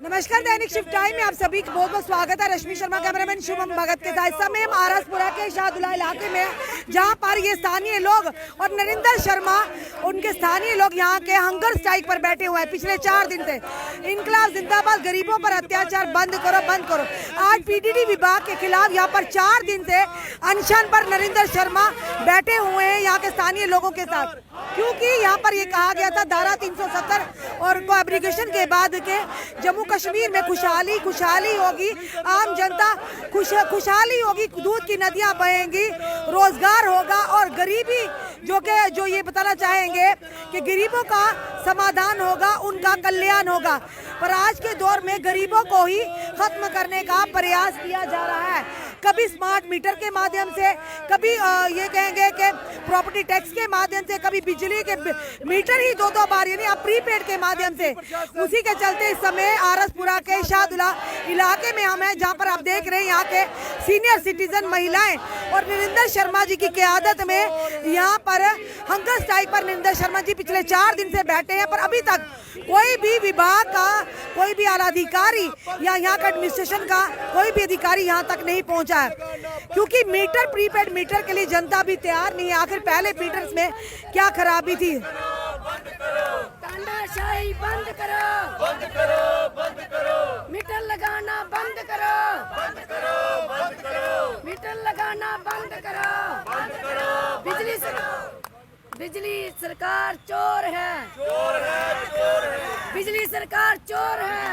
नमस्कार, दैनिक shift time में आप सभी का बहुत बहुत स्वागत है। रश्मि शर्मा, कैमरामैन शुभम भगत के साथ। इस समय हम आरसपुरा के शाहदुल्ला इलाके में, जहां पर ये स्थानीय लोग और नरेंद्र शर्मा, उनके स्थानीय लोग यहाँ के हंगर स्ट्राइक पर बैठे हुए हैं पिछले 4 दिन से। इनकलाब जिंदाबाद, गरीबों पर अत्याचार बंद करो, बंद करो। आज पीडीडी विभाग के खिलाफ यहाँ पर 4 दिन से अनशन पर नरेंद्र शर्मा बैठे हुए हैं यहाँ के स्थानीय लोगों के साथ, क्योंकि यहाँ पर ये कहा गया था धारा 370 और एब्रीगेशन के बाद के जम्मू कश्मीर में खुशहाली होगी, आम जनता खुशहाली होगी, दूध की नदियां बहेंगी, रोजगार होगा और गरीबी जो ये बताना चाहेंगे कि गरीबों का समाधान होगा, उनका कल्याण होगा। पर आज के दौर में गरीबों को ही खत्म करने का प्रयास किया जा रहा है। कभी स्मार्ट मीटर के माध्यम से, कभी ये कहेंगे कि प्रॉपर्टी टैक्स के माध्यम से, कभी बिजली के मीटर ही 2-2 बार यानी अब प्रीपेड के माध्यम से। उसी के चलते इस समय आरसपुरा के शाहदुल्ला इलाके में हम हैं, जहां पर आप देख रहे हैं यहाँ के सीनियर सिटीजन महिलाएं और नरेंद्र शर्मा जी की क़यादत में यहाँ पर हंगर स्ट्राइक पर नरेंद्र शर्मा जी पिछले 4 दिन से बैठे हैं। पर अभी तक कोई भी विभाग का, कोई भी आला अधिकारी या यहाँ का एडमिनिस्ट्रेशन का कोई भी अधिकारी यहाँ तक नहीं पहुँचा है, क्योंकि मीटर, प्रीपेड मीटर के लिए जनता भी तैयार नहीं है। आखिर पहले मीटर्स में क्या खराबी थी? तानाशाही बंद करो, बंद करो, बंद करो। मीटर लगाना बंद करो, बंद करो, बंद करो। मीटर लगाना बंद करो, बंद करो। बिजली सरकार चोर है, चोर है, चोर है। बिजली सरकार चोर है।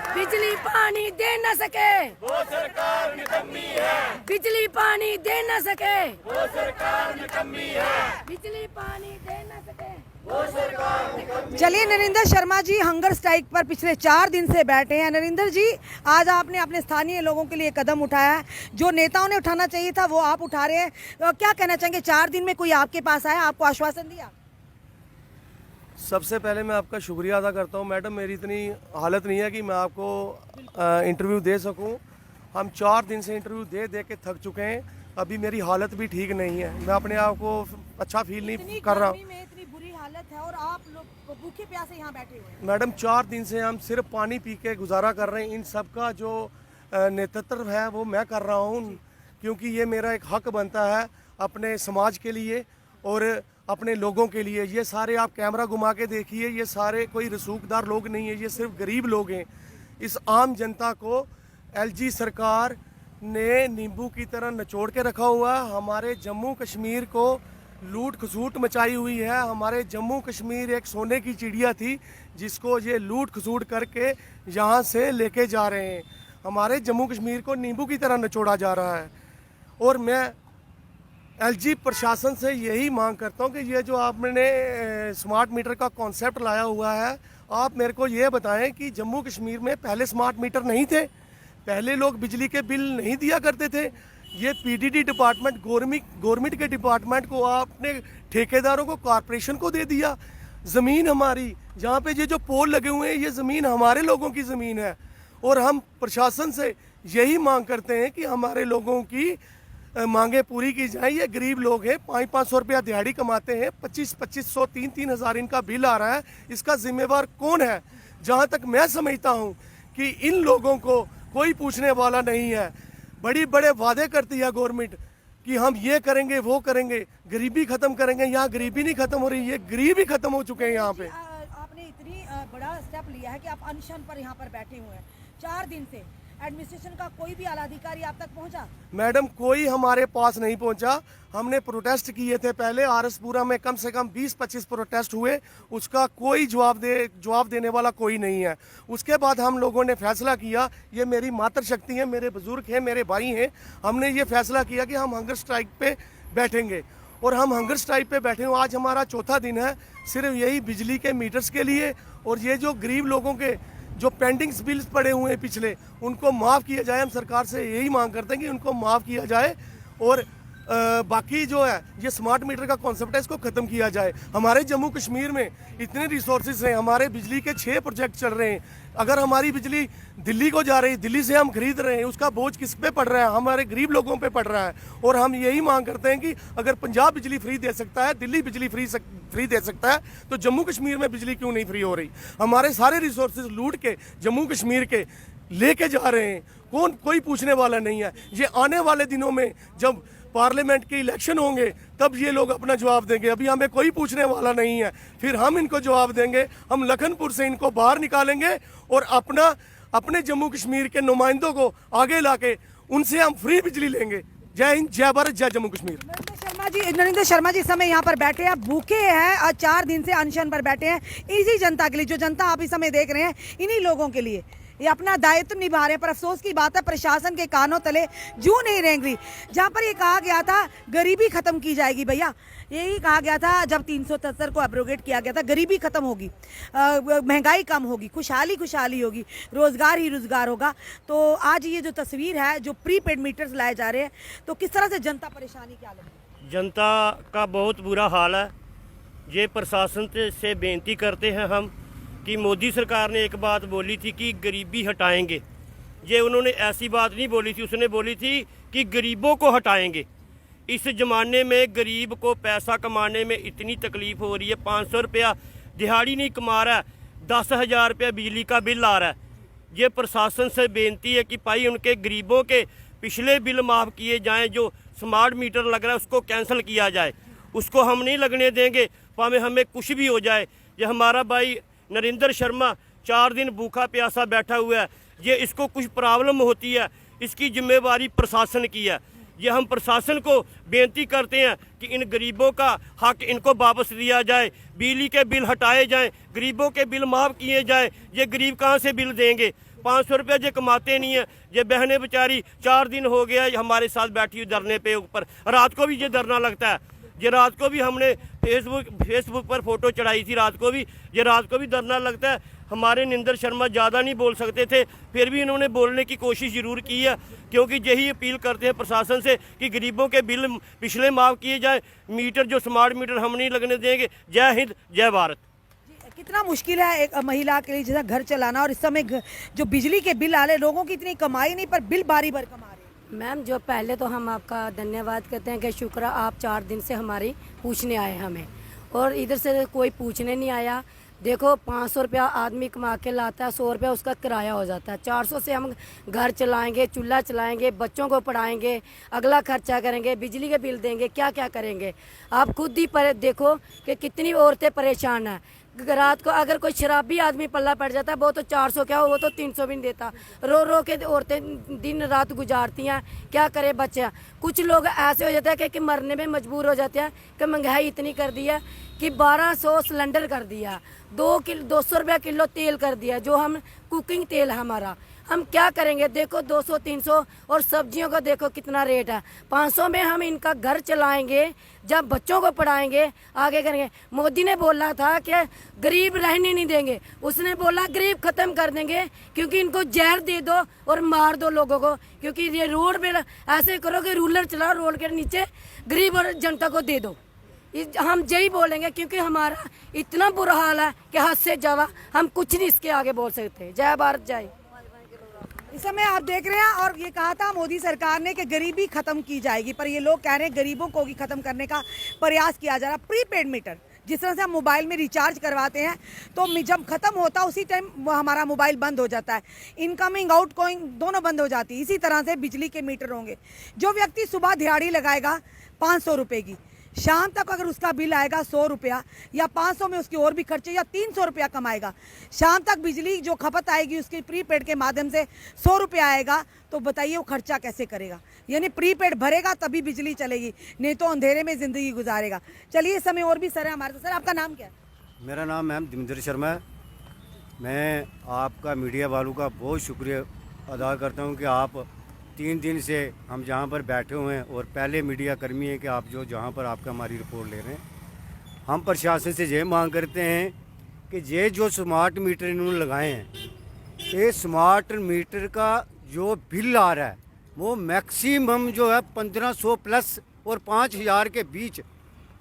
बिजली पानी दे न सके वो सरकार निकम्मी है। बिजली पानी दे न सके वो सरकार निकम्मी है। बिजली पानी दे न सके वो सरकार निकम्मी। चलिए, नरेंद्र शर्मा जी हंगर स्ट्राइक पर पिछले 4 दिन से बैठे हैं। नरेंद्र जी, आज आपने अपने स्थानीय लोगों के लिए कदम उठाया है, जो नेताओं ने उठाना चाहिए था वो आप उठा रहे हैं। क्या कहना चाहेंगे? 4 दिन में कोई आपके पास आया, आपको आश्वासन दिया? सबसे पहले मैं आपका शुक्रिया अदा करता हूं मैडम। मेरी इतनी हालत नहीं है कि मैं आपको इंटरव्यू दे सकूं। हम 4 दिन से इंटरव्यू दे दे के थक चुके हैं। अभी मेरी हालत भी ठीक नहीं है, मैं अपने आप को अच्छा फील नहीं कर रहा हूँ। इतनी बुरी हालत है और आप लोग भूखे प्यासे यहाँ बैठे हुए हैं। मैडम, 4 दिन से हम सिर्फ पानी पी के गुजारा कर रहे हैं। इन सब का जो नेतृत्व है वो मैं कर रहा हूँ, क्योंकि ये मेरा एक हक बनता है अपने समाज के लिए और अपने लोगों के लिए। ये सारे आप कैमरा घुमा के देखिए, ये सारे कोई रसूखदार लोग नहीं है, ये सिर्फ गरीब लोग हैं। इस आम जनता को एलजी सरकार ने नींबू की तरह निचोड़ के रखा हुआ है। हमारे जम्मू कश्मीर को लूट खसूट मचाई हुई है। हमारे जम्मू कश्मीर एक सोने की चिड़िया थी, जिसको ये लूट खसूट करके यहाँ से लेके जा रहे हैं। हमारे जम्मू कश्मीर को नींबू की तरह निचोड़ा जा रहा है। और मैं एलजी प्रशासन से यही मांग करता हूं कि ये जो आपने स्मार्ट मीटर का कॉन्सेप्ट लाया हुआ है, आप मेरे को ये बताएं कि जम्मू कश्मीर में पहले स्मार्ट मीटर नहीं थे, पहले लोग बिजली के बिल नहीं दिया करते थे। ये पीडीडी डिपार्टमेंट, गवर्नमेंट के डिपार्टमेंट को आपने ठेकेदारों को, कॉरपोरेशन को दे दिया। ज़मीन हमारी, जहाँ पे ये जो पोल लगे हुए हैं, ये ज़मीन हमारे लोगों की ज़मीन है। और हम प्रशासन से यही मांग करते हैं कि हमारे लोगों की मांगे पूरी की जाए। ये गरीब लोग हैं, 500-500 रुपया दिहाड़ी कमाते हैं, 2500-2500, 3-3 हज़ार इनका बिल आ रहा है। इसका जिम्मेवार कौन है? जहाँ तक मैं समझता हूँ कि इन लोगों को कोई पूछने वाला नहीं है। बड़े वादे करती है गवर्नमेंट कि हम ये करेंगे, वो करेंगे, गरीबी खत्म करेंगे। यहाँ गरीबी नहीं खत्म हो रही है, गरीब ही खत्म हो चुके हैं यहाँ पे। आपने इतनी बड़ा स्टेप लिया है कि आप अनशन पर यहाँ पर बैठे हुए हैं 4 दिन से। एडमिनिस्ट्रेशन का कोई भी आला अधिकारी आप तक पहुंचा? मैडम, कोई हमारे पास नहीं पहुंचा। हमने प्रोटेस्ट किए थे पहले, आरसपुरा में कम से कम 20-25 प्रोटेस्ट हुए, उसका कोई जवाब देने वाला कोई नहीं है। उसके बाद हम लोगों ने फैसला किया, ये मेरी मातृशक्ति है, मेरे बुजुर्ग हैं, मेरे भाई हैं, हमने ये फैसला किया कि हम हंगर स्ट्राइक पे बैठेंगे। और हम हंगर स्ट्राइक पे बैठे हुए आज हमारा 4था दिन है, सिर्फ यही बिजली के मीटर्स के लिए। और ये जो गरीब लोगों के जो पेंडिंग्स बिल्स पड़े हुए हैं पिछले, उनको माफ़ किया जाए। हम सरकार से यही मांग करते हैं कि उनको माफ़ किया जाए और बाकी जो है ये स्मार्ट मीटर का कॉन्सेप्ट है, इसको ख़त्म किया जाए। हमारे जम्मू कश्मीर में इतने रिसोर्सेज हैं, हमारे बिजली के 6 प्रोजेक्ट चल रहे हैं। अगर हमारी बिजली दिल्ली को जा रही है, दिल्ली से हम खरीद रहे हैं, उसका बोझ किस पे पड़ रहा है? हमारे गरीब लोगों पे पड़ रहा है। और हम यही मांग करते हैं कि अगर पंजाब बिजली फ्री दे सकता है, दिल्ली बिजली फ्री दे सकता है, तो जम्मू कश्मीर में बिजली क्यों नहीं फ्री हो रही? हमारे सारे रिसोर्सेज लूट के जम्मू कश्मीर के लेके जा रहे हैं, कोई पूछने वाला नहीं है। ये आने वाले दिनों में जब पार्लियामेंट के इलेक्शन होंगे तब ये लोग अपना जवाब देंगे, अभी हमें कोई पूछने वाला नहीं है। फिर हम इनको जवाब देंगे, हम लखनपुर से इनको बाहर निकालेंगे और अपने जम्मू कश्मीर के नुमाइंदों को आगे लाके उनसे हम फ्री बिजली लेंगे। जय हिंद, जय भारत, जय जम्मू कश्मीर। नरेंद्र शर्मा जी इस समय यहाँ पर बैठे हैं, भूखे हैं और 4 दिन से अनशन पर बैठे हैं। इसी जनता के लिए, जो जनता आप इस समय देख रहे हैं, इन्हीं लोगों के लिए ये अपना दायित्व निभा रहे हैं। पर अफसोस की बात है, प्रशासन के कानों तले जू नहीं रेंग रही। जहाँ पर ये कहा गया था गरीबी खत्म की जाएगी, भैया यही कहा गया था जब 373 को एब्रोगेट किया गया था, गरीबी खत्म होगी, महंगाई कम होगी, खुशहाली होगी, रोजगार ही रोजगार होगा। तो आज ये जो तस्वीर है, जो प्रीपेड मीटर्स लाए जा रहे हैं, तो किस तरह से जनता परेशानी क्या लग रही है? जनता का बहुत बुरा हाल है। ये प्रशासन से बेनती करते हैं हम कि मोदी सरकार ने एक बात बोली थी कि गरीबी हटाएंगे। ये उन्होंने ऐसी बात नहीं बोली थी, उसने बोली थी कि गरीबों को हटाएंगे। इस ज़माने में गरीब को पैसा कमाने में इतनी तकलीफ़ हो रही है। 500 रुपया दिहाड़ी नहीं कमा रहा है, 10,000 रुपया बिजली का बिल आ रहा है। ये प्रशासन से बेनती है कि भाई उनके गरीबों के पिछले बिल माफ़ किए जाएँ। जो स्मार्ट मीटर लग रहा है उसको कैंसिल किया जाए, उसको हम नहीं लगने देंगे, भावें हमें कुछ भी हो जाए। ये हमारा भाई नरेंद्र शर्मा 4 दिन भूखा प्यासा बैठा हुआ है। ये इसको कुछ प्रॉब्लम होती है, इसकी जिम्मेवारी प्रशासन की है। ये हम प्रशासन को बेनती करते हैं कि इन गरीबों का हक इनको वापस दिया जाए, बिजली के बिल हटाए जाएं, गरीबों के बिल माफ़ किए जाएं। ये गरीब कहाँ से बिल देंगे? 500 रुपये जो कमाते नहीं है। ये बहनें बेचारी 4 दिन हो गया हमारे साथ बैठी हुई धरने पे ऊपर। रात को भी ये धरना लगता है। ये रात को भी हमने फेसबुक पर फोटो चढ़ाई थी, रात को भी धरना लगता है। हमारे नरेंद्र शर्मा ज़्यादा नहीं बोल सकते थे, फिर भी इन्होंने बोलने की कोशिश ज़रूर की है, क्योंकि यही अपील करते हैं प्रशासन से कि गरीबों के बिल पिछले माफ़ किए जाए। मीटर जो स्मार्ट मीटर हम नहीं लगने देंगे। जय हिंद, जय भारत। कितना मुश्किल है एक महिला के लिए जैसा घर चलाना, और इस समय जो बिजली के बिल आ रहे, लोगों की इतनी कमाई नहीं पर बिल बारी भर कमा रहे। मैम, जो पहले तो हम आपका धन्यवाद करते हैं कि शुक्र आप 4 दिन से हमारी पूछने आए हमें, और इधर से कोई पूछने नहीं आया। देखो 500 रुपया आदमी कमा के लाता है, 100 रुपया उसका किराया हो जाता है। 400 से हम घर चलाएंगे, चूल्हा चलाएंगे, बच्चों को पढ़ाएंगे, अगला खर्चा करेंगे, बिजली के बिल देंगे, क्या क्या करेंगे। आप खुद ही देखो कि कितनी औरतें परेशान हैं। रात को अगर कोई शराबी आदमी पल्ला पड़ जाता है, वो तो 400 क्या हो, वो तो 300 भी नहीं देता। रो रो के औरतें दिन रात गुजारती हैं, क्या करे बच्चे। कुछ लोग ऐसे हो जाते हैं कि मरने में मजबूर हो जाते हैं कि महंगाई इतनी कर दी है कि 1200 सिलेंडर कर दिया, 200 रुपया किलो तेल कर दिया, जो हम कुकिंग तेल है हमारा। हम क्या करेंगे? देखो 200-300, और सब्जियों का देखो कितना रेट है। 500 में हम इनका घर चलाएंगे, जब बच्चों को पढ़ाएंगे, आगे करेंगे। मोदी ने बोला था कि गरीब रहने नहीं देंगे, उसने बोला गरीब खत्म कर देंगे, क्योंकि इनको जहर दे दो और मार दो लोगों को। क्योंकि ये रोड पे ऐसे करो कि रूलर चलाओ, रोड के नीचे गरीब और जनता को दे दो। हम यही बोलेंगे, क्योंकि हमारा इतना बुरा हाल है कि हद से ज़्यादा हम कुछ नहीं इसके आगे बोल सकते। जय भारत, जय। इस समय आप देख रहे हैं, और ये कहा था मोदी सरकार ने कि गरीबी खत्म की जाएगी, पर ये लोग कह रहे हैं गरीबों को भी खत्म करने का प्रयास किया जा रहा। प्रीपेड मीटर जिस तरह से हम मोबाइल में रिचार्ज करवाते हैं, तो जब खत्म होता है उसी टाइम हमारा मोबाइल बंद हो जाता है, इनकमिंग आउटगोइंग दोनों बंद हो जाती है। इसी तरह से बिजली के मीटर होंगे। जो व्यक्ति सुबह दिहाड़ी लगाएगा 500 रुपये की, शाम तक अगर उसका बिल आएगा 100 रुपया, या 500 में उसके और भी खर्चे, या 300 रुपया कमाएगा, शाम तक बिजली जो खपत आएगी उसकी प्रीपेड के माध्यम से 100 रुपया आएगा, तो बताइए वो खर्चा कैसे करेगा? यानी प्रीपेड भरेगा तभी बिजली चलेगी, नहीं तो अंधेरे में ज़िंदगी गुजारेगा। चलिए इस समय और भी सर है हमारे साथ। सर, आपका नाम क्या है? मेरा नाम मैम दिमिंदर शर्मा है। मैं आपका मीडिया वालों का बहुत शुक्रिया अदा करता हूँ कि आप 3 दिन से हम जहाँ पर बैठे हुए हैं, और पहले मीडिया कर्मी हैं कि आप जो जहाँ पर आपका हमारी रिपोर्ट ले रहे हैं। हम प्रशासन से ये मांग करते हैं कि ये जो स्मार्ट मीटर इन्होंने लगाए हैं, ये स्मार्ट मीटर का जो बिल आ रहा है वो मैक्सिमम जो है 1500 प्लस और 5,000 के बीच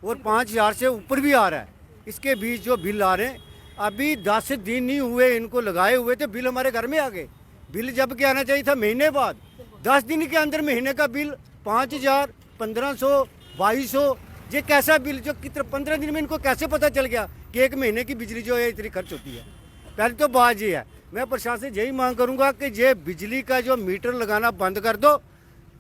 और 5,000 से ऊपर भी आ रहा है। इसके बीच जो बिल आ रहे हैं, अभी 10 दिन नहीं हुए इनको लगाए हुए थे, बिल हमारे घर में आ गए। बिल जब के आना चाहिए था महीने बाद, 10 दिन के अंदर महीने का बिल 5,000, 1,500, 2,200। ये कैसा बिल जो कितना 15 दिन में इनको कैसे पता चल गया कि एक महीने की बिजली जो है इतनी खर्च होती है। पहले तो बात ये है, मैं प्रशासन से यही मांग करूंगा कि ये बिजली का जो मीटर लगाना बंद कर दो,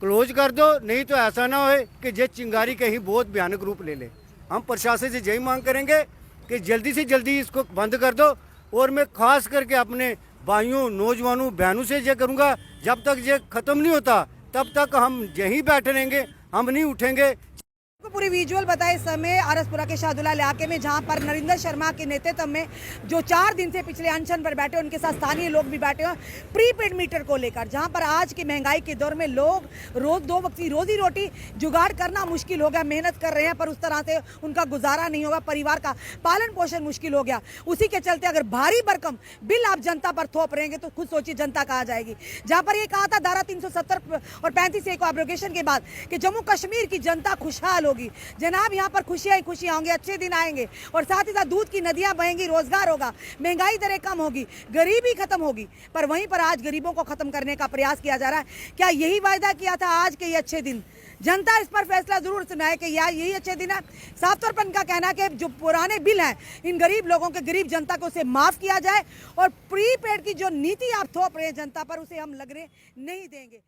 क्लोज कर दो, नहीं तो ऐसा ना हो कि ये चिंगारी कहीं बहुत भयानक रूप ले ले। हम प्रशासन से यही मांग करेंगे कि जल्दी से जल्दी इसको बंद कर दो। और मैं खास करके अपने भाइयों, नौजवानों, बहनों से ये करूँगा, जब तक ये ख़त्म नहीं होता तब तक हम यहीं बैठे रहेंगे, हम नहीं उठेंगे। को पूरी विजुअल बताए इस समय आरसपुरा के शाहदुल्ला इलाके में, जहां पर नरेंद्र शर्मा के नेतृत्व में जो 4 दिन से पिछले अनशन पर बैठे, उनके साथ स्थानीय लोग भी बैठे हैं प्रीपेड मीटर को लेकर। जहां पर आज की महंगाई के दौर में लोग रोज 2 वक्त की रोजी रोटी जुगाड़ करना मुश्किल हो गया। मेहनत कर रहे हैं पर उस तरह से उनका गुजारा नहीं होगा, परिवार का पालन पोषण मुश्किल हो गया। उसी के चलते अगर भारी भरकम बिल आप जनता पर थोप रहेंगे तो खुद सोचिए जनता कहाँ जाएगी। जहां पर ये कहा था धारा 370 और 35A को एब्रोगेशन के बाद कि जम्मू कश्मीर की जनता खुशहाल होगी। जनाब, यहाँ पर खुशियां ही खुशियां होंगी, अच्छे दिन आएंगे और साथ ही साथ दूध की नदियां बहेंगी, रोजगार होगा, महंगाई दरें कम होगी, गरीबी खत्म होगी। पर वहीं पर आज गरीबों को खत्म करने का प्रयास किया जा रहा है। क्या यही वायदा किया था आज के ये अच्छे दिन? जनता इस पर फैसला जरूर सुनाए कि यार यही अच्छे दिन है। साफ तौर पर इनका कहना है कि जो पुराने बिल हैं इन गरीब लोगों के, गरीब जनता को उसे माफ किया जाए और प्रीपेड की जो नीति आप थोप रहे हैं जनता पर, उसे हम लगने नहीं देंगे।